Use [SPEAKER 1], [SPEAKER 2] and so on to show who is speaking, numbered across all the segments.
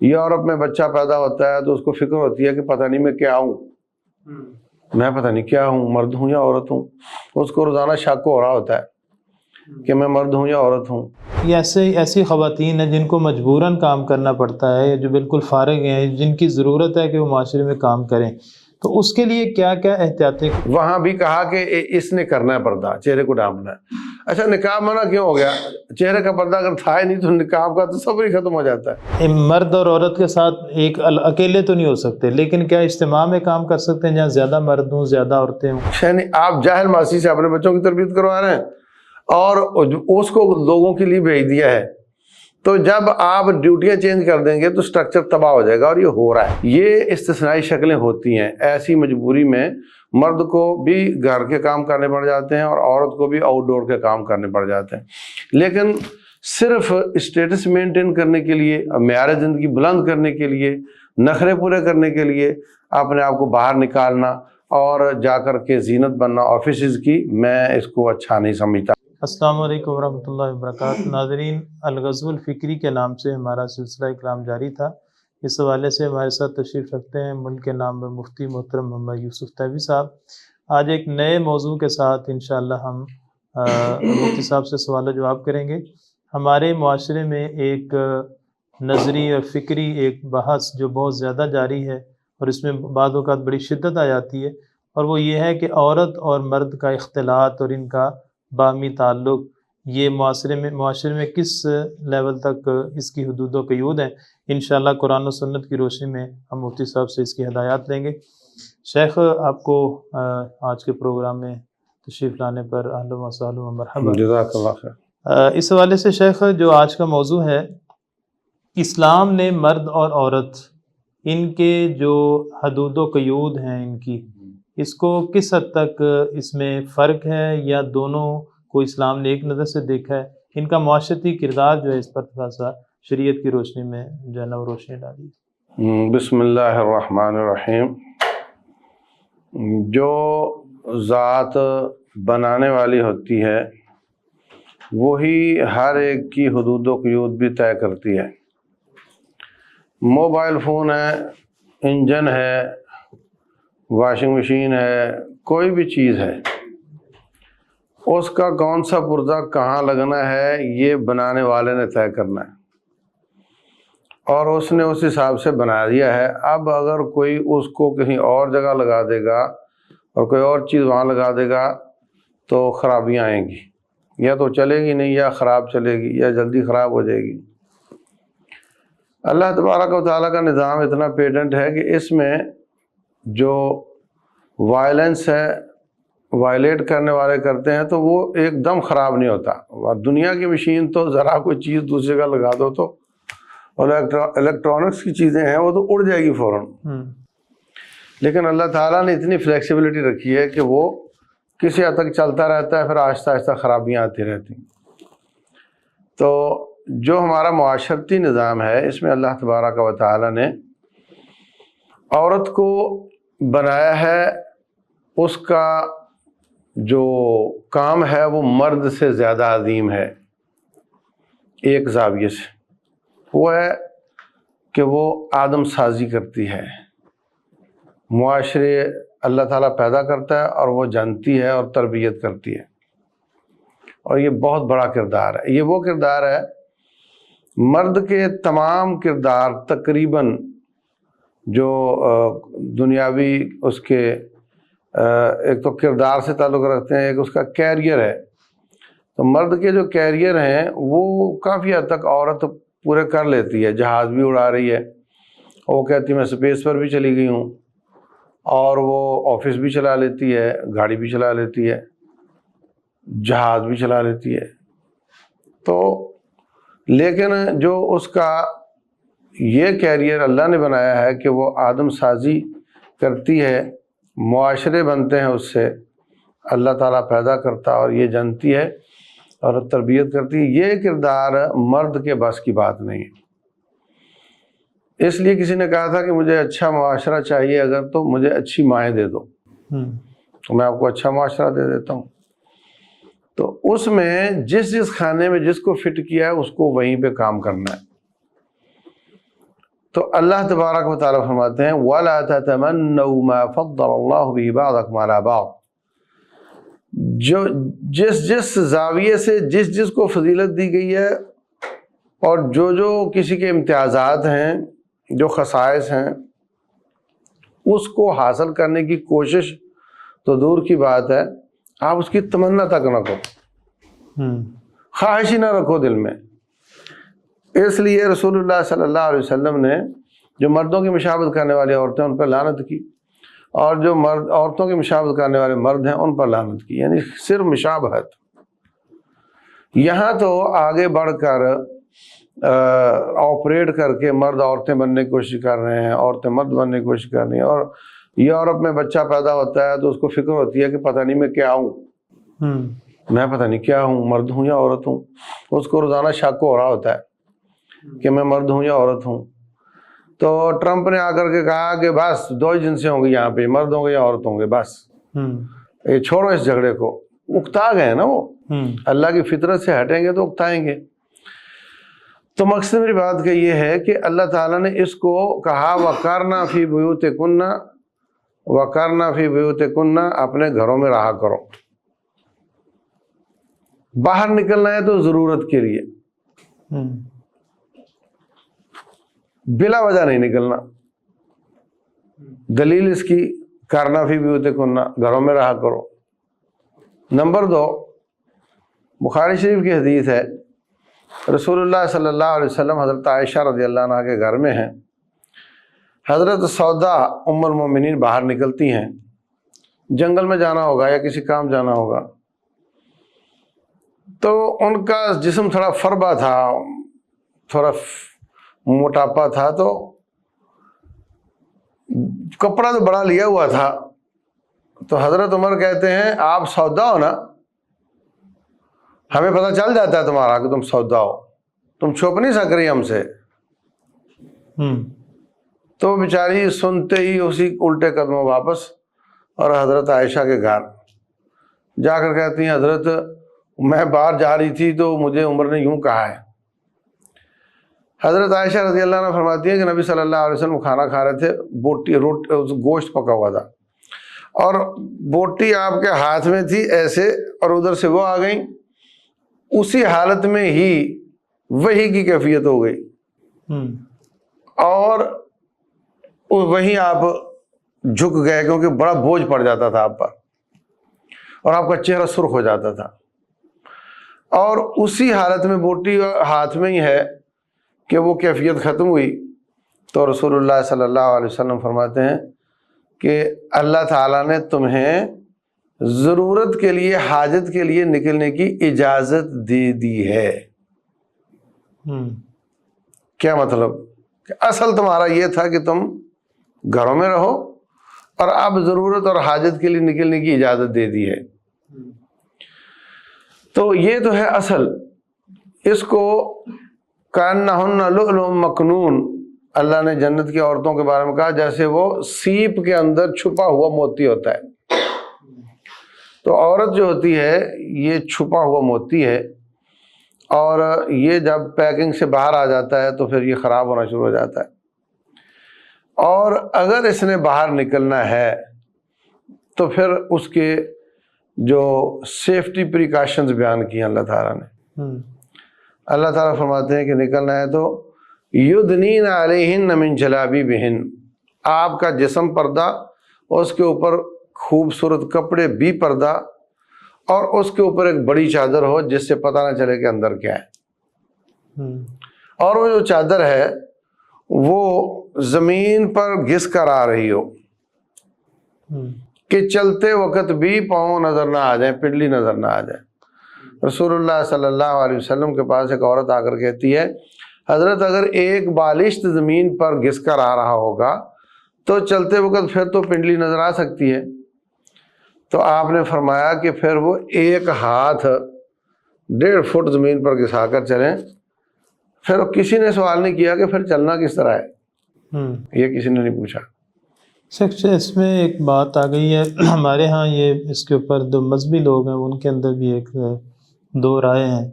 [SPEAKER 1] Europe میں بچہ پیدا ہوتا ہے تو اس کو فکر ہوتی ہے کہ پتہ نہیں میں کیا ہوں، میں پتہ نہیں کیا ہوں، مرد ہوں یا عورت ہوں. اس کو روزانہ شک ہو رہا ہوتا ہے کہ میں مرد ہوں یا عورت ہوں.
[SPEAKER 2] یہ ایسی خواتین ہیں جن کو مجبوراً کام کرنا پڑتا ہے، جو بالکل فارغ ہیں، جن کی ضرورت ہے کہ وہ معاشرے میں کام کریں، تو اس کے لیے کیا کیا احتیاطیں؟
[SPEAKER 1] وہاں بھی کہا کہ اس نے کرنا ہے پردہ، چہرے کو ڈھانپنا ہے. اچھا نقاب منع کیوں ہو گیا؟ چہرے کا پردہ اگر تھا ہی نہیں تو نقاب کا تصور ہی ختم ہو جاتا ہے.
[SPEAKER 2] مرد اور عورت کے ساتھ ایک اکیلے تو نہیں ہو سکتے، لیکن کیا اجتماع میں کام کر سکتے ہیں جہاں زیادہ مرد ہوں، زیادہ عورتیں ہوں؟
[SPEAKER 1] یعنی آپ جاہل ماسی سے اپنے بچوں کی تربیت کروا رہے ہیں اور اس کو لوگوں کے لیے بھیج دیا ہے. تو جب آپ ڈیوٹیاں چینج کر دیں گے تو سٹرکچر تباہ ہو جائے گا، اور یہ ہو رہا ہے. یہ استثنائی شکلیں ہوتی ہیں. ایسی مجبوری میں مرد کو بھی گھر کے کام کرنے پڑ جاتے ہیں اور عورت کو بھی آؤٹ ڈور کے کام کرنے پڑ جاتے ہیں. لیکن صرف اسٹیٹس مینٹین کرنے کے لیے، معیار زندگی بلند کرنے کے لیے، نخرے پورے کرنے کے لیے اپنے آپ کو باہر نکالنا اور جا کر کے زینت بننا آفیسز کی، میں اس کو اچھا نہیں سمجھتا.
[SPEAKER 2] السلام علیکم ورحمۃ اللہ وبرکاتہ. ناظرین، الغزو الفکری کے نام سے ہمارا سلسلہ کلام جاری تھا. اس حوالے سے ہمارے ساتھ تشریف رکھتے ہیں ملک کے نام مفتی محترم محمد یوسف تیوی صاحب. آج ایک نئے موضوع کے ساتھ انشاءاللہ ہم مفتی صاحب سے سوال و جواب کریں گے. ہمارے معاشرے میں ایک نظری اور فکری ایک بحث جو بہت زیادہ جاری ہے اور اس میں بعض اوقات بڑی شدت آ جاتی ہے، اور وہ یہ ہے کہ عورت اور مرد کا اختلاط اور ان کا باہمی تعلق یہ معاشرے میں کس لیول تک اس کی حدود و قیود ہیں. انشاءاللہ قرآن و سنت کی روشنی میں ہم مفتی صاحب سے اس کی ہدایات لیں گے. شیخ، آپ کو آج کے پروگرام میں تشریف لانے پر اہلا و سہلا و مرحبا.
[SPEAKER 1] جزاک اللہ خیر.
[SPEAKER 2] اس حوالے سے شیخ، جو آج کا موضوع ہے، اسلام نے مرد اور عورت ان کے جو حدود و قیود ہیں ان کی، اس کو کس حد تک اس میں فرق ہے یا دونوں کو اسلام نے ایک نظر سے دیکھا ہے؟ ان کا معاشرتی کردار جو ہے اس پر تھوڑا سا شریعت کی روشنی میں جو ہے نا وہ روشنی ڈالی.
[SPEAKER 1] بسم اللہ الرحمن الرحیم. جو ذات بنانے والی ہوتی ہے وہی ہر ایک کی حدود و قیود بھی طے کرتی ہے. موبائل فون ہے، انجن ہے، واشنگ مشین ہے، کوئی بھی چیز ہے، اس کا کون سا پرزہ کہاں لگنا ہے یہ بنانے والے نے طے کرنا ہے، اور اس نے اس حساب سے بنا دیا ہے. اب اگر کوئی اس کو کہیں اور جگہ لگا دے گا اور کوئی اور چیز وہاں لگا دے گا تو خرابیاں آئیں گی، یا تو چلے گی نہیں یا خراب چلے گی یا جلدی خراب ہو جائے گی. اللہ تبارک و تعالیٰ کا نظام اتنا پیٹنٹ ہے کہ اس میں جو وائلنس ہے، وائلیٹ کرنے والے کرتے ہیں تو وہ ایک دم خراب نہیں ہوتا. دنیا کی مشین تو ذرا کوئی چیز دوسرے کا لگا دو تو، اور الیکٹرانکس کی چیزیں ہیں وہ تو اڑ جائے گی فوراً. لیکن اللہ تعالیٰ نے اتنی فلیکسیبلٹی رکھی ہے کہ وہ کسی حد تک چلتا رہتا ہے، پھر آہستہ آہستہ خرابیاں آتی رہتی ہیں. تو جو ہمارا معاشرتی نظام ہے اس میں اللہ تبارک و تعالیٰ نے عورت کو بنایا ہے، اس کا جو کام ہے وہ مرد سے زیادہ عظیم ہے. ایک زاویے سے وہ ہے کہ وہ آدم سازی کرتی ہے. معاشرے اللہ تعالیٰ پیدا کرتا ہے اور وہ جانتی ہے اور تربیت کرتی ہے، اور یہ بہت بڑا کردار ہے. یہ وہ کردار ہے، مرد کے تمام کردار تقریباً جو دنیاوی اس کے ایک تو کردار سے تعلق رکھتے ہیں، ایک اس کا کیریئر ہے. تو مرد کے جو کیریئر ہیں وہ کافی حد تک عورت پورے کر لیتی ہے. جہاز بھی اڑا رہی ہے، وہ کہتی ہے میں اسپیس پر بھی چلی گئی ہوں، اور وہ آفس بھی چلا لیتی ہے، گاڑی بھی چلا لیتی ہے، جہاز بھی چلا لیتی ہے. تو لیکن جو اس کا یہ کیریئر اللہ نے بنایا ہے کہ وہ آدم سازی کرتی ہے، معاشرے بنتے ہیں اس سے، اللہ تعالیٰ پیدا کرتا اور یہ جانتی ہے اور تربیت کرتی ہے. یہ کردار مرد کے بس کی بات نہیں ہے. اس لیے کسی نے کہا تھا کہ مجھے اچھا معاشرہ چاہیے اگر تو مجھے اچھی مائیں دے دو، تو میں آپ کو اچھا معاشرہ دے دیتا ہوں. تو اس میں جس خانے میں جس کو فٹ کیا ہے اس کو وہیں پہ کام کرنا ہے. تو اللہ تبارک و تعالیٰ فرماتے ہیں وَلَا تَتَمَنَّوْا مَا فَضَّلَ اللَّهُ بِهِ بَعْضَكُمْ عَلَى بَعْضٍ، جو جس زاویے سے جس کو فضیلت دی گئی ہے اور جو کسی کے امتیازات ہیں، جو خصائص ہیں، اس کو حاصل کرنے کی کوشش تو دور کی بات ہے، آپ اس کی تمنا تک نہ کرو، خواہش ہی نہ رکھو دل میں۔ اس لیے رسول اللہ صلی اللہ علیہ وسلم نے جو مردوں کی مشابہت کرنے والی عورتیں ان پر لعنت کی، اور جو عورتوں کی مشابہت کرنے والے مرد ہیں ان پر لعنت کی، یعنی صرف مشابہت۔ یہاں تو آگے بڑھ کر آپریٹ کر کے مرد عورتیں بننے کی کوشش کر رہے ہیں، عورتیں مرد بننے کی کوشش کر رہی ہیں، اور یورپ میں بچہ پیدا ہوتا ہے تو اس کو فکر ہوتی ہے کہ پتہ نہیں میں کیا ہوں، میں پتہ نہیں کیا ہوں، مرد ہوں یا عورت ہوں۔ اس کو روزانہ شک ہو رہا ہوتا ہے کہ میں مرد ہوں یا عورت ہوں۔ تو ٹرمپ نے آ کر کے کہا کہ بس 2 ہی جنسیں ہوں گی یہاں پہ، مرد ہوں گے یا عورت ہوں گے، بس یہ چھوڑو اس جھگڑے کو۔ اکتا گئے نا وہ، اللہ کی فطرت سے ہٹیں گے تو اکتائیں گے۔ تو مقصد میری بات کا یہ ہے کہ اللہ تعالیٰ نے اس کو کہا وَقَرْنَا فِي بُيُوتِكُنَّ، وَقَرْنَا فِي بُيُوتِكُنَّ، اپنے گھروں میں رہا کرو۔ باہر نکلنا ہے تو ضرورت کے لیے، بلا وجہ نہیں نکلنا۔ دلیل اس کی کرنا فی بیوتکن، گھروں میں رہا کرو۔ نمبر 2، بخاری شریف کی حدیث ہے، رسول اللہ صلی اللہ علیہ وسلم حضرت عائشہ رضی اللہ عنہ کے گھر میں ہیں، حضرت سودا ام المومنین باہر نکلتی ہیں، جنگل میں جانا ہوگا یا کسی کام جانا ہوگا، تو ان کا جسم تھوڑا فربا تھا، تھوڑا موٹاپا تھا، تو کپڑا تو بڑا لیا ہوا تھا۔ تو حضرت عمر کہتے ہیں آپ سودا ہو نا، ہمیں پتہ چل جاتا ہے تمہارا کہ تم سودا ہو، تم چھپ نہیں سک رہی ہم سے۔ تو بیچاری سنتے ہی اسی الٹے قدموں واپس، اور حضرت عائشہ کے گھر جا کر کہتی ہیں حضرت میں باہر جا رہی تھی تو مجھے عمر نے یوں کہا ہے۔ حضرت عائشہ رضی اللہ عنہ فرماتی ہیں کہ نبی صلی اللہ علیہ وسلم کھانا کھا رہے تھے، گوشت پکا ہوا تھا، اور بوٹی آپ کے ہاتھ میں تھی ایسے، اور ادھر سے وہ آ گئیں، اسی حالت میں ہی وہی کی کیفیت ہو گئی، اور وہیں آپ جھک گئے، کیونکہ بڑا بوجھ پڑ جاتا تھا آپ پر، اور آپ کا چہرہ سرخ ہو جاتا تھا، اور اسی حالت میں بوٹی ہاتھ میں ہی ہے کہ وہ کیفیت ختم ہوئی۔ تو رسول اللہ صلی اللہ علیہ وسلم فرماتے ہیں کہ اللہ تعالیٰ نے تمہیں ضرورت کے لیے، حاجت کے لیے نکلنے کی اجازت دے دی ہے۔ کیا مطلب؟ کہ اصل تمہارا یہ تھا کہ تم گھروں میں رہو، اور اب ضرورت اور حاجت کے لیے نکلنے کی اجازت دے دی ہے۔ تو یہ تو ہے اصل۔ اس کو کأنہن لؤلؤ مکنون، اللہ نے جنت کی عورتوں کے بارے میں کہا جیسے وہ سیپ کے اندر چھپا ہوا موتی ہوتا ہے۔ تو عورت جو ہوتی ہے یہ چھپا ہوا موتی ہے، اور یہ جب پیکنگ سے باہر آ جاتا ہے تو پھر یہ خراب ہونا شروع ہو جاتا ہے، اور اگر اس نے باہر نکلنا ہے تو پھر اس کے جو سیفٹی پریکاشنز بیان کیے اللہ تعالیٰ نے، اللہ تعالیٰ فرماتے ہیں کہ نکلنا ہے تو یدنین علیہن من جلابیبہن، آپ کا جسم پردہ، اس کے اوپر خوبصورت کپڑے بھی پردہ، اور اس کے اوپر ایک بڑی چادر ہو جس سے پتہ نہ چلے کہ اندر کیا ہے، اور وہ جو چادر ہے وہ زمین پر گھس کر آ رہی ہو کہ چلتے وقت بھی پاؤں نظر نہ آ جائیں، پنڈلی نظر نہ آ جائے۔ رسول اللہ صلی اللہ علیہ وسلم کے پاس ایک عورت آ کر کہتی ہے حضرت اگر ایک بالشت زمین پر گھس کر آ رہا ہوگا تو چلتے وقت پھر تو پنڈلی نظر آ سکتی ہے۔ تو آپ نے فرمایا کہ پھر وہ 1 ہاتھ 1.5 فٹ زمین پر گھسا کر چلیں۔ پھر کسی نے سوال نہیں کیا کہ پھر چلنا کس طرح ہے، یہ کسی نے نہیں پوچھا۔
[SPEAKER 2] اس میں ایک بات آ گئی ہے ہمارے ہاں، یہ اس کے اوپر 2 مذہبی لوگ ہیں ان کے اندر بھی ایک 2 رائے ہیں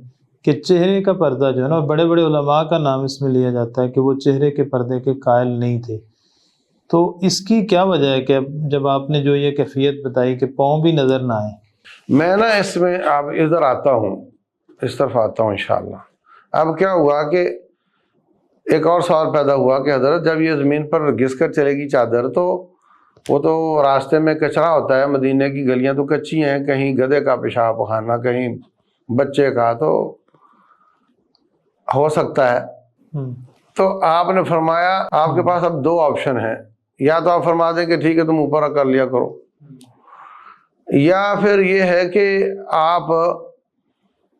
[SPEAKER 2] کہ چہرے کا پردہ جو ہے نا، بڑے بڑے علماء کا نام اس میں لیا جاتا ہے کہ وہ چہرے کے پردے کے قائل نہیں تھے، تو اس کی کیا وجہ ہے کہ جب آپ نے جو یہ کیفیت بتائی کہ پاؤں بھی نظر نہ آئے؟
[SPEAKER 1] میں نا اس میں اب ادھر آتا ہوں، اس طرف آتا ہوں انشاءاللہ۔ اب کیا ہوا کہ ایک اور سوال پیدا ہوا کہ حضرت جب یہ زمین پر گھس کر چلے گی چادر تو وہ تو راستے میں کچرا ہوتا ہے، مدینے کی گلیاں تو کچی ہیں، کہیں گدھے کا پیشاب خانہ، کہیں بچے کا، تو ہو سکتا ہے۔ تو آپ نے فرمایا آپ کے پاس اب دو آپشن ہیں، یا تو آپ فرما دیں کہ ٹھیک ہے تم اوپر کر لیا کرو، یا پھر یہ ہے کہ آپ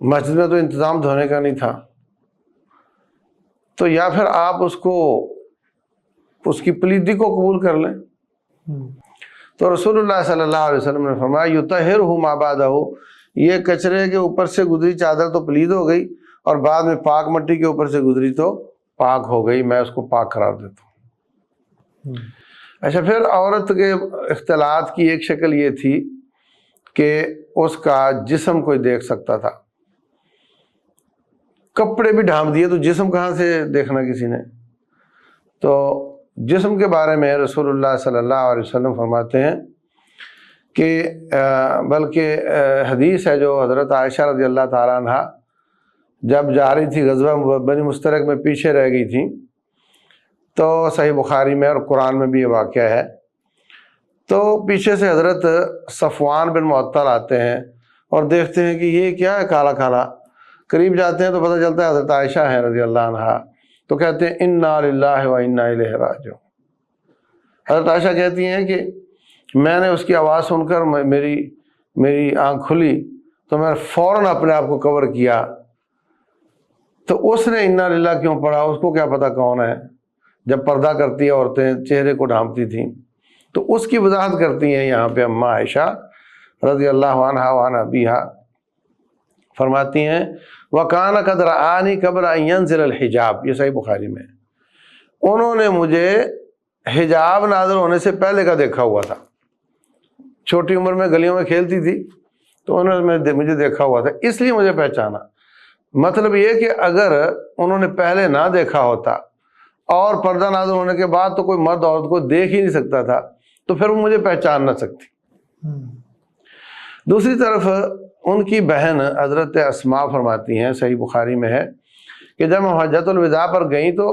[SPEAKER 1] مسجد میں تو انتظام دھونے کا نہیں تھا، تو یا پھر آپ اس کی پلیدی کو قبول کر لیں۔ تو رسول اللہ صلی اللہ علیہ وسلم نے فرمایا یطہرہ ما بعدہ، یہ کچرے کے اوپر سے گزری چادر تو پلید ہو گئی، اور بعد میں پاک مٹی کے اوپر سے گزری تو پاک ہو گئی، میں اس کو پاک قرار دیتا ہوں۔ اچھا، پھر عورت کے اختلاط کی ایک شکل یہ تھی کہ اس کا جسم کوئی دیکھ سکتا تھا، کپڑے بھی ڈھانپ دیے تو جسم کہاں سے دیکھنا کسی نے؟ تو جسم کے بارے میں رسول اللہ صلی اللہ علیہ وسلم فرماتے ہیں کہ بلکہ حدیث ہے جو حضرت عائشہ رضی اللہ تعالیٰ عنہ جب جا رہی تھی غزوہ بنی مستلق میں، پیچھے رہ گئی تھیں، تو صحیح بخاری میں اور قرآن میں بھی یہ واقعہ ہے، تو پیچھے سے حضرت صفوان بن معطل آتے ہیں اور دیکھتے ہیں کہ یہ کیا ہے کالا کالا، قریب جاتے ہیں تو پتہ چلتا ہے حضرت عائشہ ہیں رضی اللہ عنہا، تو کہتے ہیں انا للہ و انا الیہ راجعون۔ حضرت عائشہ کہتی ہیں کہ میں نے اس کی آواز سن کر میری آنکھ کھلی تو میں نے فوراً اپنے آپ کو کور کیا، تو اس نے انا للہ کیوں پڑھا، اس کو کیا پتہ کون ہے، جب پردہ کرتی ہیں عورتیں چہرے کو ڈھانپتی تھیں، تو اس کی وضاحت کرتی ہیں یہاں پہ اماں عائشہ رضی اللہ عنہا وعن ابیہا، فرماتی ہیں وَكَانَ قَدْ رَآنِي قَبْلَ أَن يَنزِلَ الْحِجَابِ، یہ صحیح بخاری میں، انہوں نے مجھے حجاب نازل ہونے سے پہلے کا دیکھا ہوا تھا، چھوٹی عمر میں گلیوں میں کھیلتی تھی تو انہوں نے مجھے دیکھا ہوا تھا، اس لیے مجھے پہچانا۔ مطلب یہ کہ اگر انہوں نے پہلے نہ دیکھا ہوتا اور پردہ نازل ہونے کے بعد تو کوئی مرد عورت کو دیکھ ہی نہیں سکتا تھا، تو پھر وہ مجھے پہچان نہ سکتی۔ دوسری طرف ان کی بہن حضرت اسماء فرماتی ہیں، صحیح بخاری میں ہے، کہ جب ہم حجۃ الوداع پر گئیں تو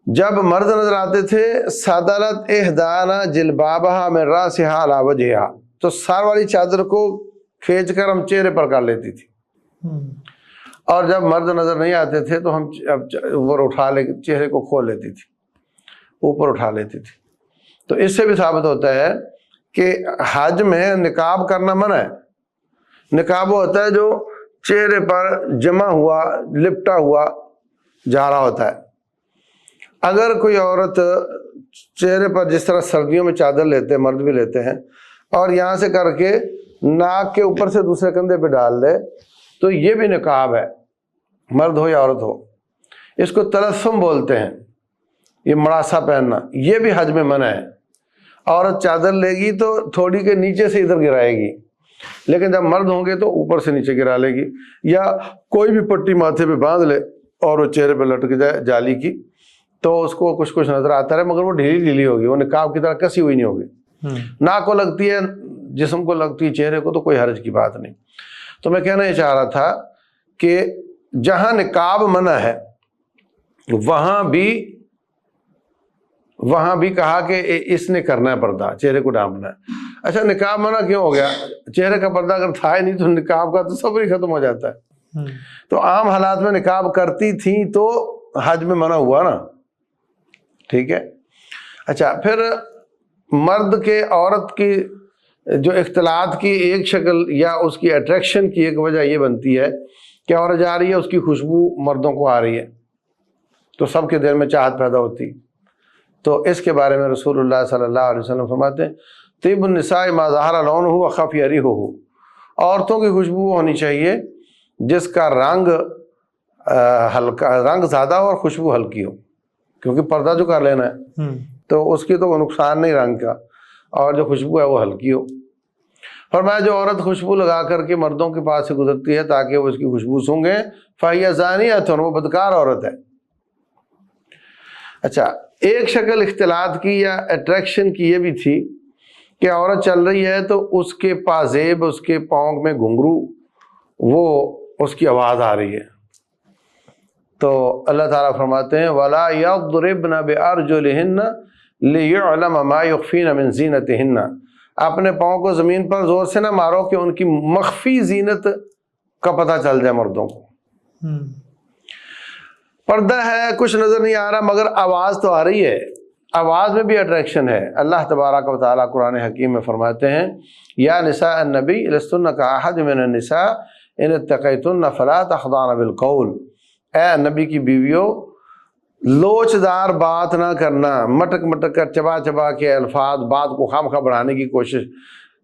[SPEAKER 1] جب مرد نظر آتے تھے سدلت احدانا جلبابها من راسها على وجهها، تو سار والی چادر کو کھینچ کر ہم چہرے پر کر لیتی تھی، اور جب مرد نظر نہیں آتے تھے تو ہم اوپر اٹھا لے چہرے کو کھول لیتی تھی، اوپر اٹھا لیتی تھی۔ تو اس سے بھی ثابت ہوتا ہے کہ حج میں نقاب کرنا منع ہے۔ نقاب وہ ہوتا ہے جو چہرے پر جمع ہوا لپٹا ہوا جا رہا ہوتا ہے۔ اگر کوئی عورت چہرے پر جس طرح سردیوں میں چادر لیتے ہیں، مرد بھی لیتے ہیں، اور یہاں سے کر کے ناک کے اوپر سے دوسرے کندھے پہ ڈال دے تو یہ بھی نقاب ہے، مرد ہو یا عورت ہو۔ اس کو تلثم بولتے ہیں، یہ مڑاسا پہننا، یہ بھی حج میں منع ہے۔ عورت چادر لے گی تو تھوڑی کے نیچے سے ادھر گرائے گی، لیکن جب مرد ہوں گے تو اوپر سے نیچے گرا لے گی، یا کوئی بھی پٹی ماتھے پہ باندھ لے اور وہ چہرے پہ لٹک جائے جالی کی، تو اس کو کچھ نظر آتا رہے، مگر وہ ڈھیلی ڈھیلی ہوگی، وہ نقاب کی طرح کسی ہوئی نہیں ہوگی۔ ناک کو لگتی ہے، جسم کو لگتی ہے، چہرے کو، تو کوئی حرج کی بات نہیں۔ تو میں کہنا یہ چاہ رہا تھا کہ جہاں نقاب منع ہے وہاں بھی کہا کہ اس نے کرنا ہے پردہ، چہرے کو ڈھانپنا ہے۔ اچھا، نقاب منع کیوں ہو گیا؟ چہرے کا پردہ اگر تھا ہی نہیں تو نقاب کا تصور ہی ختم ہو جاتا ہے۔ تو عام حالات میں نقاب کرتی تھیں تو حج میں منع ہوا نا، ٹھیک ہے۔ اچھا، پھر مرد کے عورت کی جو اختلاط کی ایک شکل یا اس کی اٹریکشن کی ایک وجہ یہ بنتی ہے کہ عورت جا رہی ہے، اس کی خوشبو مردوں کو آ رہی ہے تو سب کے دل میں چاہت پیدا ہوتی۔ تو اس کے بارے میں رسول اللہ صلی اللہ علیہ وسلم فرماتے ہیں طیب النساء ما ظہر لونہ وخفی ریحہ، عورتوں کی خوشبو ہونی چاہیے جس کا رنگ ہلکا، رنگ زیادہ اور خوشبو ہلکی ہو، کیونکہ پردہ جو کر لینا ہے تو اس کی تو نقصان نہیں رنگ کا، اور جو خوشبو ہے وہ ہلکی ہو۔ فرمایا جو عورت خوشبو لگا کر کے مردوں کے پاس سے گزرتی ہے تاکہ وہ اس کی خوشبو سونگیں فہی زانیۃ، وہ بدکار عورت ہے۔ اچھا، ایک شکل اختلاط کی یا اٹریکشن کی یہ بھی تھی کہ عورت چل رہی ہے تو اس کے پازیب، اس کے پاؤں میں گھنگرو، وہ اس کی آواز آ رہی ہے، تو اللہ تعالیٰ فرماتے ہیں وَلَا يَضْرِبْنَ بِأَرْجُلِهِنَّ لِيُعْلَمَ مَا يُخْفِينَ مِنْ زِينَتِهِنَّ، اپنے پاؤں کو زمین پر زور سے نہ مارو کہ ان کی مخفی زینت کا پتہ چل جائے مردوں کو۔ پردہ ہے، کچھ نظر نہیں آ رہا مگر آواز تو آ رہی ہے، آواز میں بھی اٹریکشن ہے۔ اللہ تبارک و تعالیٰ قرآن حکیم میں فرماتے ہیں یا نساء النبی لستن کاحد من النساء ان اتقیتن فلا تخضعن بالقول، اے نبی کی بیویوں لوچدار بات نہ کرنا، مٹک مٹک کر چبا چبا کے الفاظ بات کو خامخواہ بڑھانے کی کوشش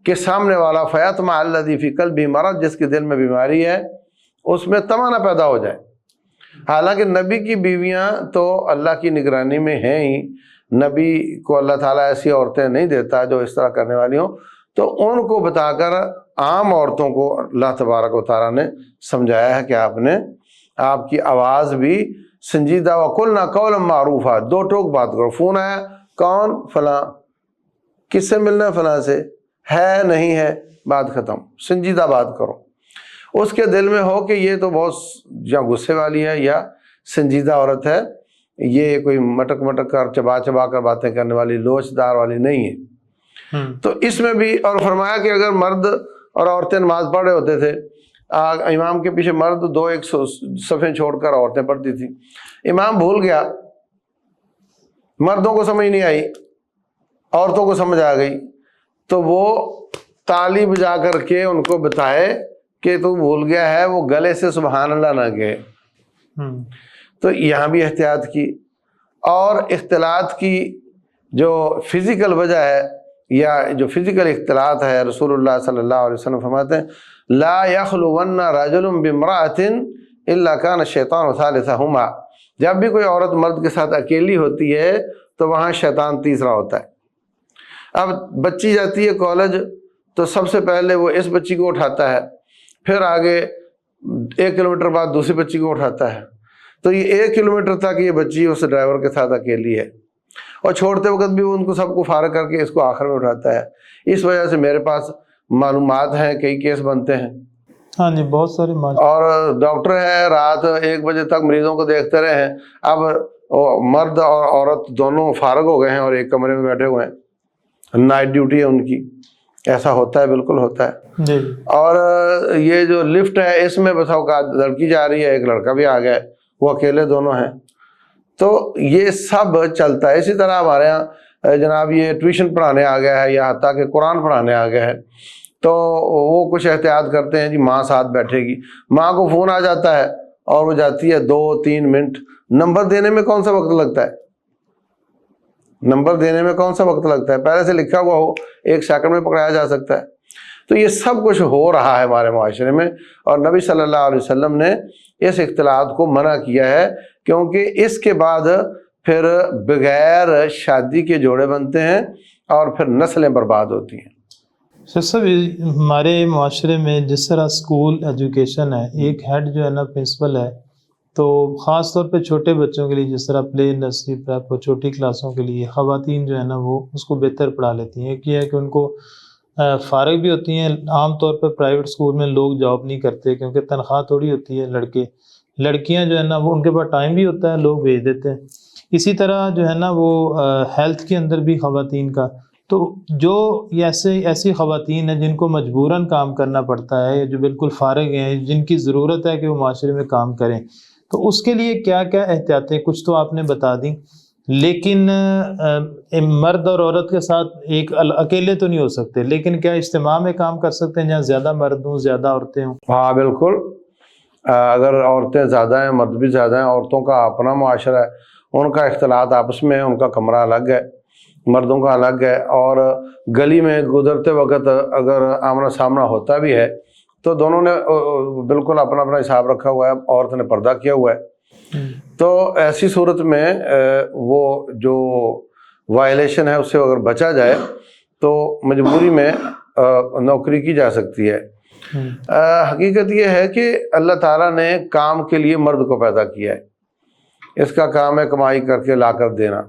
[SPEAKER 1] کہ سامنے والا فیطمع الذی فی قلبہ مرض، جس کے دل میں بیماری ہے اس میں طمع نہ پیدا ہو جائے۔ حالانکہ نبی کی بیویاں تو اللہ کی نگرانی میں ہیں ہی، نبی کو اللہ تعالیٰ ایسی عورتیں نہیں دیتا جو اس طرح کرنے والی ہوں، تو ان کو بتا کر عام عورتوں کو اللہ تبارک و تعالیٰ نے سمجھایا ہے کہ آپ کی آواز بھی سنجیدہ وَقُلْنَا قَوْلًا مَعْرُوفًا، دو ٹوک بات کرو۔ فون آیا، کون؟ فلاں، کس سے ملنا ہے؟ فلاں سے، ہے نہیں ہے، بات ختم، سنجیدہ بات کرو۔ اس کے دل میں ہو کہ یہ تو بہت یا غصے والی ہے یا سنجیدہ عورت ہے، یہ کوئی مٹک مٹک کر چبا چبا کر باتیں کرنے والی لوچ دار والی نہیں ہے۔ تو اس میں بھی اور فرمایا کہ اگر مرد اور عورتیں نماز پڑھ رہے ہوتے تھے، امام کے پیچھے مرد دو ایک صفیں چھوڑ کر عورتیں پڑھتی تھی، امام بھول گیا، مردوں کو سمجھ نہیں آئی، عورتوں کو سمجھ آ گئی، تو وہ تالی بجا کر کے ان کو بتائے کہ تو بھول گیا ہے، وہ گلے سے سبحان اللہ نہ کہے۔ تو یہاں بھی احتیاط کی۔ اور اختلاط کی جو فزیکل وجہ ہے یا جو فزیکل اختلاط ہے، رسول اللہ صلی اللہ علیہ وسلم فرماتے ہیں لا یخلون رجل بامرأۃ الا کان الشیطان ثالثہما، جب بھی کوئی عورت مرد کے ساتھ اکیلی ہوتی ہے تو وہاں شیطان تیسرا ہوتا ہے۔ اب بچی جاتی ہے کالج تو سب سے پہلے وہ اس بچی کو اٹھاتا ہے، پھر آگے 1 کلومیٹر بعد دوسری بچی کو اٹھاتا ہے، تو یہ 1 کلومیٹر تک یہ بچی اس ڈرائیور کے ساتھ اکیلی ہے، اور چھوڑتے وقت بھی وہ ان کو سب کو فارغ کر کے اس کو آخر میں اٹھاتا ہے۔ اس وجہ سے میرے پاس معلومات ہیں، کئی کیس بنتے ہیں۔
[SPEAKER 2] ہاں جی، بہت سارے
[SPEAKER 1] اور ڈاکٹر ہے، رات 1 بجے تک مریضوں کو دیکھتے رہے ہیں، اب مرد اور عورت دونوں فارغ ہو گئے ہیں اور ایک کمرے میں بیٹھے ہوئے ہیں، نائٹ ڈیوٹی ہے ان کی۔ ایسا ہوتا ہے، بالکل ہوتا ہے
[SPEAKER 2] جی۔
[SPEAKER 1] اور یہ جو لفٹ ہے اس میں بس اوقات لڑکی جا رہی ہے، ایک لڑکا بھی آ گیا ہے، وہ اکیلے دونوں ہیں، تو یہ سب چلتا ہے۔ اسی طرح ہمارے ہاں جناب یہ ٹیوشن پڑھانے آ گیا ہے یا حتیٰ کہ قرآن پڑھانے آ گیا ہے، تو وہ کچھ احتیاط کرتے ہیں، جی ماں ساتھ بیٹھے گی، ماں کو فون آ جاتا ہے اور وہ جاتی ہے 2-3 منٹ، نمبر دینے میں کون سا وقت لگتا ہے؟ نمبر دینے میں کون سا وقت لگتا ہے؟ پہلے سے لکھا ہوا ہو 1 سیکنڈ میں پکڑایا جا سکتا ہے۔ تو یہ سب کچھ ہو رہا ہے ہمارے معاشرے میں، اور نبی صلی اللہ علیہ وسلم نے اس اختلاط کو منع کیا ہے، کیونکہ اس کے بعد پھر بغیر شادی کے جوڑے بنتے ہیں اور پھر نسلیں برباد ہوتی ہیں۔
[SPEAKER 2] سر ہمارے معاشرے میں جس طرح اسکول ایجوکیشن ہے، ایک ہیڈ جو ہے نا پرنسپل ہے، تو خاص طور پہ چھوٹے بچوں کے لیے جس طرح پلے نرسری پریپ اور چھوٹی کلاسوں کے لیے خواتین جو ہے نا وہ اس کو بہتر پڑھا لیتی ہیں۔ ایک یہ ہے کہ ان کو فارغ بھی ہوتی ہیں۔ عام طور پر پرائیویٹ اسکول میں لوگ جاب نہیں کرتے کیونکہ تنخواہ تھوڑی ہوتی ہے، لڑکیاں جو ہے نا وہ ان کے پاس ٹائم بھی ہوتا ہے، لوگ بھیج دیتے ہیں۔ اسی طرح جو ہے نا وہ ہیلتھ کے اندر بھی خواتین کا، تو جو ایسی خواتین ہیں جن کو مجبوراً کام کرنا پڑتا ہے، جو بالکل فارغ ہیں، جن کی ضرورت ہے کہ وہ معاشرے میں کام کریں، تو اس کے لیے کیا کیا احتیاطیں کچھ تو آپ نے بتا دیں، لیکن مرد اور عورت کے ساتھ ایک اکیلے تو نہیں ہو سکتے، لیکن کیا اجتماع میں کام کر سکتے ہیں جہاں زیادہ مرد ہوں زیادہ عورتیں ہوں؟
[SPEAKER 1] ہاں بالکل، اگر عورتیں زیادہ ہیں مرد بھی زیادہ ہیں، عورتوں کا اپنا معاشرہ ہے، ان کا اختلاط آپس میں ہے، ان کا کمرہ الگ ہے، مردوں کا الگ ہے، اور گلی میں گزرتے وقت اگر آمنا سامنا ہوتا بھی ہے تو دونوں نے بالکل اپنا اپنا حساب رکھا ہوا ہے، عورت نے پردہ کیا ہوا ہے، تو ایسی صورت میں وہ جو وائلیشن ہے اس سے اگر بچا جائے تو مجبوری میں نوکری کی جا سکتی ہے۔ حقیقت یہ ہے کہ اللہ تعالیٰ نے کام کے لیے مرد کو پیدا کیا ہے، اس کا کام ہے کمائی کر کے لا کر دینا،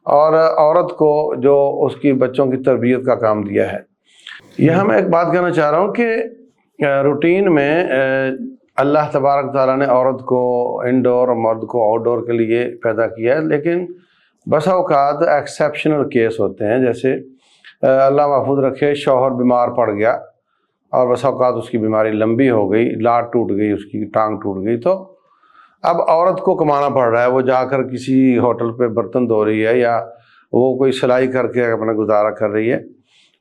[SPEAKER 1] اور عورت کو جو اس کی بچوں کی تربیت کا کام دیا ہے۔ یہاں میں ایک بات کہنا چاہ رہا ہوں کہ روٹین میں اللہ تبارک تعالیٰ نے عورت کو انڈور اور مرد کو آؤٹ ڈور کے لیے پیدا کیا ہے، لیکن بسا اوقات ایکسیپشنل کیس ہوتے ہیں، جیسے اللہ محفوظ رکھے شوہر بیمار پڑ گیا اور بسا اوقات اس کی بیماری لمبی ہو گئی، لاٹ ٹوٹ گئی، اس کی ٹانگ ٹوٹ گئی، تو اب عورت کو کمانا پڑ رہا ہے، وہ جا کر کسی ہوٹل پہ برتن دھو رہی ہے یا وہ کوئی سلائی کر کے اپنا گزارا کر رہی ہے۔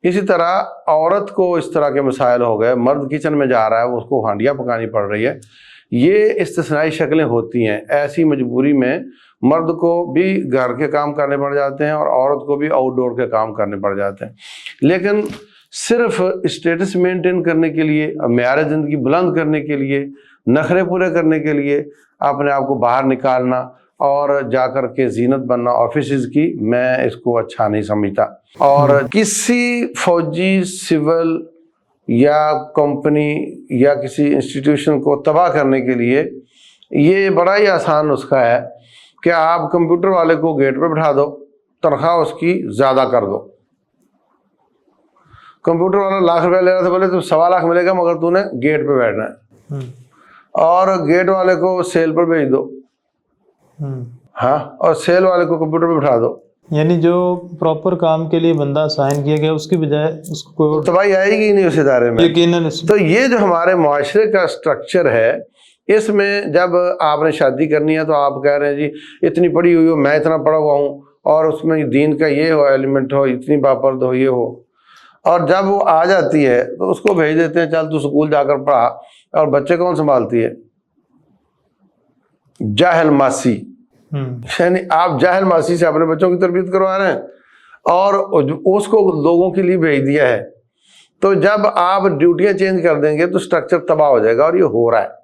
[SPEAKER 1] اسی طرح عورت کو اس طرح کے مسائل ہو گئے، مرد کچن میں جا رہا ہے، وہ اس کو ہانڈیاں پکانی پڑ رہی ہے۔ یہ استثنائی شکلیں ہوتی ہیں، ایسی مجبوری میں مرد کو بھی گھر کے کام کرنے پڑ جاتے ہیں اور عورت کو بھی آؤٹ ڈور کے کام کرنے پڑ جاتے ہیں، لیکن صرف اسٹیٹس مینٹین کرنے کے لیے، معیار زندگی بلند کرنے کے لیے، نخرے پورے کرنے کے لیے اپنے آپ کو باہر نکالنا اور جا کر کے زینت بننا آفیسز کی، میں اس کو اچھا نہیں سمجھتا۔ اور کسی فوجی، سول یا کمپنی یا کسی انسٹیٹیوشن کو تباہ کرنے کے لیے یہ بڑا ہی آسان نسخہ ہے کہ آپ کمپیوٹر والے کو گیٹ پہ بٹھا دو، تنخواہ اس کی زیادہ کر دو۔ کمپیوٹر والا ₹1,00,000 لے رہا تھا، بولے تو $1.25 ملے گا مگر تو نے گیٹ پہ بیٹھنا ہے، اور گیٹ والے کو سیل پر بھیج دو، ہاں، اور سیل والے کو کمپیوٹر پہ بٹھا دو۔
[SPEAKER 2] یعنی جو پراپر کام کے لیے بندہ سائن کیا گیا اس کی بجائے اس کو
[SPEAKER 1] تباہی آئے گی نہیں اس ادارے میں،
[SPEAKER 2] یقیناً۔
[SPEAKER 1] تو یہ جو ہمارے معاشرے کا سٹرکچر ہے، اس میں جب آپ نے شادی کرنی ہے تو آپ کہہ رہے ہیں جی اتنی پڑھی ہوئی ہو، میں اتنا پڑھا ہوا ہوں، اور اس میں دین کا یہ ہو ایلیمنٹ ہو، اتنی باپرد ہو، یہ ہو، اور جب وہ آ جاتی ہے تو اس کو بھیج دیتے ہیں چل تو اسکول جا کر پڑھا، اور بچے کون سنبھالتی ہے؟ جاہل ماسی۔ یعنی آپ جاہل ماسی سے اپنے بچوں کی تربیت کروا رہے ہیں اور اس کو لوگوں کے لیے بھیج دیا ہے، تو جب آپ ڈیوٹیاں چینج کر دیں گے تو سٹرکچر تباہ ہو جائے گا، اور یہ ہو رہا ہے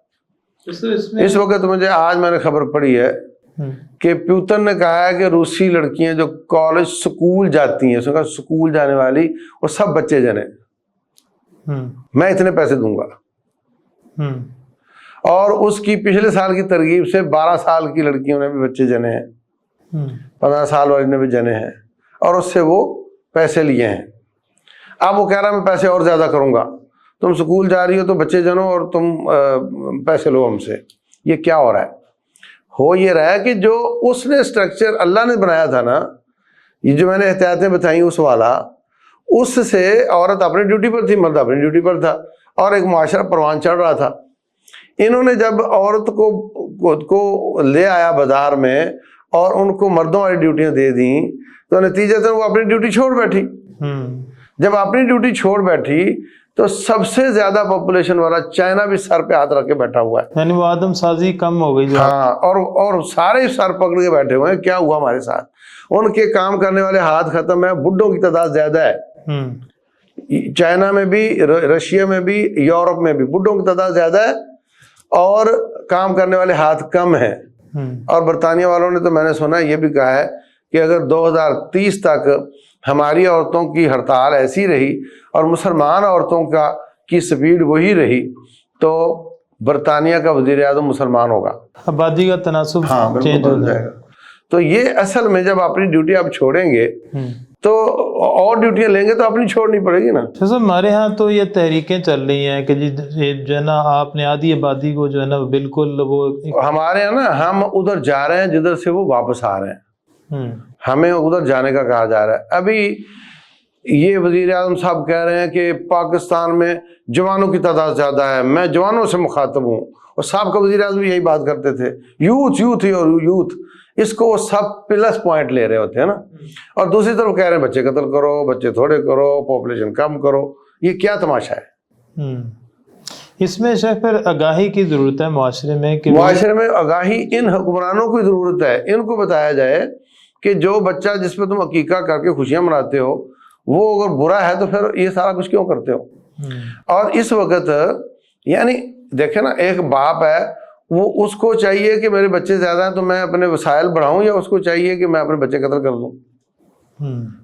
[SPEAKER 1] اس وقت۔ مجھے آج میں نے خبر پڑھی ہے کہ پیوتن نے کہا ہے کہ روسی لڑکیاں جو کالج سکول جاتی ہیں، سکول جانے والی، وہ سب بچے جنے، میں اتنے پیسے دوں گا، اور اس کی پچھلے سال کی ترغیب سے 12 سال کی لڑکیوں نے بھی بچے جنے ہیں، 15 سال والی نے بھی جنے ہیں، اور اس سے وہ پیسے لیے ہیں۔ اب وہ کہہ رہا میں پیسے اور زیادہ کروں گا، تم سکول جا رہی ہو تو بچے جنو اور تم پیسے لو ہم سے۔ یہ کیا ہو رہا ہے؟ ہو یہ رہا ہے کہ جو اس نے سٹرکچر اللہ نے بنایا تھا نا، یہ جو میں نے احتیاطیں بتائیں اس والا، اس سے عورت اپنی ڈیوٹی پر تھی، مرد اپنی ڈیوٹی پر تھا، اور ایک معاشرہ پروان چڑھ رہا تھا۔ انہوں نے جب عورت کو لے آیا بازار میں اور ان کو مردوں والی ڈیوٹیاں دے دیں، تو نتیجتاً وہ اپنی ڈیوٹی چھوڑ بیٹھی۔ جب اپنی ڈیوٹی چھوڑ بیٹھی تو سب سے زیادہ پاپولیشن والا چائنا بھی سر پہ ہاتھ رکھ کے بیٹھا ہوا ہے،
[SPEAKER 2] یعنی وہ آدم سازی کم ہو گئی۔
[SPEAKER 1] ہاں، اور سارے سر پکڑ کے بیٹھے ہوئے ہیں، کیا ہوا ہمارے ساتھ؟ ان کے کام کرنے والے ہاتھ ختم ہے، بڈھوں کی تعداد زیادہ ہے، چائنا میں بھی، رشیا میں بھی، یورپ میں بھی بڈھوں کی تعداد زیادہ ہے اور کام کرنے والے ہاتھ کم ہیں۔ اور برطانیہ والوں نے تو میں نے سنا یہ بھی کہا ہے کہ اگر 2030 تک ہماری عورتوں کی ہڑتال ایسی رہی اور مسلمان عورتوں کی سپیڈ وہی رہی تو برطانیہ کا وزیر اعظم مسلمان ہوگا،
[SPEAKER 2] آبادی کا تناسب چینج ہو جائے گا۔
[SPEAKER 1] تو یہ اصل میں جب اپنی ڈیوٹی آپ چھوڑیں گے تو اور ڈیوٹیاں لیں گے تو اپنی چھوڑنی پڑے گی نا۔
[SPEAKER 2] ہمارے ہاں تو یہ تحریکیں چل رہی ہیں کہ جو ہے نا آپ نے آدھی آبادی کو جو ہے نا بالکل وہ،
[SPEAKER 1] ہمارے یہاں نا ہم ادھر جا رہے ہیں جدھر سے وہ واپس آ رہے ہیں، ہمیں ادھر جانے کا کہا جا رہا ہے۔ ابھی یہ وزیر اعظم صاحب کہہ رہے ہیں کہ پاکستان میں جوانوں کی تعداد زیادہ ہے، میں جوانوں سے مخاطب ہوں، اور سابقہ وزیر اعظم یہی بات کرتے تھے، یوتھ اس کو وہ سب پلس پوائنٹ لے رہے ہوتے ہیں نا، اور دوسری طرف کہہ رہے ہیں بچے قتل کرو، بچے تھوڑے کرو، پاپولیشن کم کرو۔ یہ کیا تماشا ہے؟
[SPEAKER 2] اس میں شاید پھر آگاہی کی ضرورت ہے معاشرے میں، کہ
[SPEAKER 1] معاشرے میں آگاہی ان حکمرانوں کی ضرورت ہے، ان کو بتایا جائے کہ جو بچہ جس پہ تم عقیقہ کر کے خوشیاں مناتے ہو وہ اگر برا ہے تو پھر یہ سارا کچھ کیوں کرتے ہو؟ اور اس وقت یعنی دیکھیں نا، ایک باپ ہے، وہ اس کو چاہیے کہ میرے بچے زیادہ ہیں تو میں اپنے وسائل بڑھاؤں، یا اس کو چاہیے کہ میں اپنے بچے قتل کر دوں؟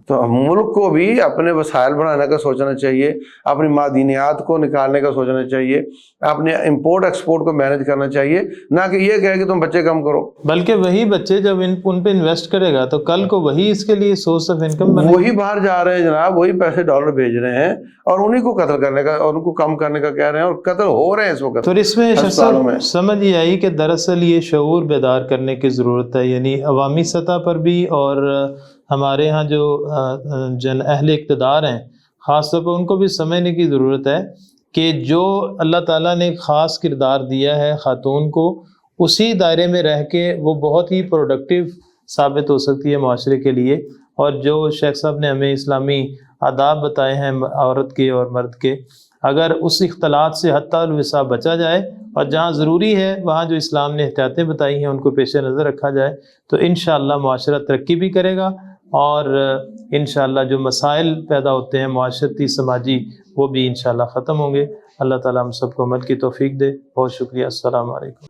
[SPEAKER 1] تو ملک کو بھی اپنے وسائل بڑھانے کا سوچنا چاہیے، اپنی معدنیات کو نکالنے کا سوچنا چاہیے، اپنے امپورٹ ایکسپورٹ کو مینج کرنا چاہیے، نہ کہ یہ کہے کہ تم بچے کم کرو۔
[SPEAKER 2] بلکہ وہی بچے جب ان پہ انویسٹ کرے گا تو کل کو وہی اس کے لیے سورس آف انکم بنے،
[SPEAKER 1] وہی باہر جا رہے ہیں جناب، وہی پیسے ڈالر بھیج رہے ہیں اور انہی کو قتل کرنے کا اور ان کو کم کرنے کا کہہ رہے ہیں، اور قتل ہو رہے ہیں اس وقت۔
[SPEAKER 2] تو اس میں
[SPEAKER 1] ہسپتالوں میں
[SPEAKER 2] سمجھ یہ آئی کہ دراصل یہ شعور بیدار کرنے کی ضرورت ہے، یعنی عوامی سطح پر بھی، اور ہمارے ہاں جو اہل اقتدار ہیں خاص طور پر ان کو بھی سمجھنے کی ضرورت ہے کہ جو اللہ تعالیٰ نے خاص کردار دیا ہے خاتون کو، اسی دائرے میں رہ کے وہ بہت ہی پروڈکٹیو ثابت ہو سکتی ہے معاشرے کے لیے۔ اور جو شیخ صاحب نے ہمیں اسلامی آداب بتائے ہیں عورت کے اور مرد کے، اگر اس اختلاط سے حتی الوسع بچا جائے اور جہاں ضروری ہے وہاں جو اسلام نے احتیاطیں بتائی ہیں ان کو پیش نظر رکھا جائے تو انشاءاللہ معاشرہ ترقی بھی کرے گا، اور انشاءاللہ جو مسائل پیدا ہوتے ہیں معاشرتی سماجی وہ بھی انشاءاللہ ختم ہوں گے۔ اللہ تعالیٰ ہم سب کو عمل کی توفیق دے۔ بہت شکریہ، السلام علیکم۔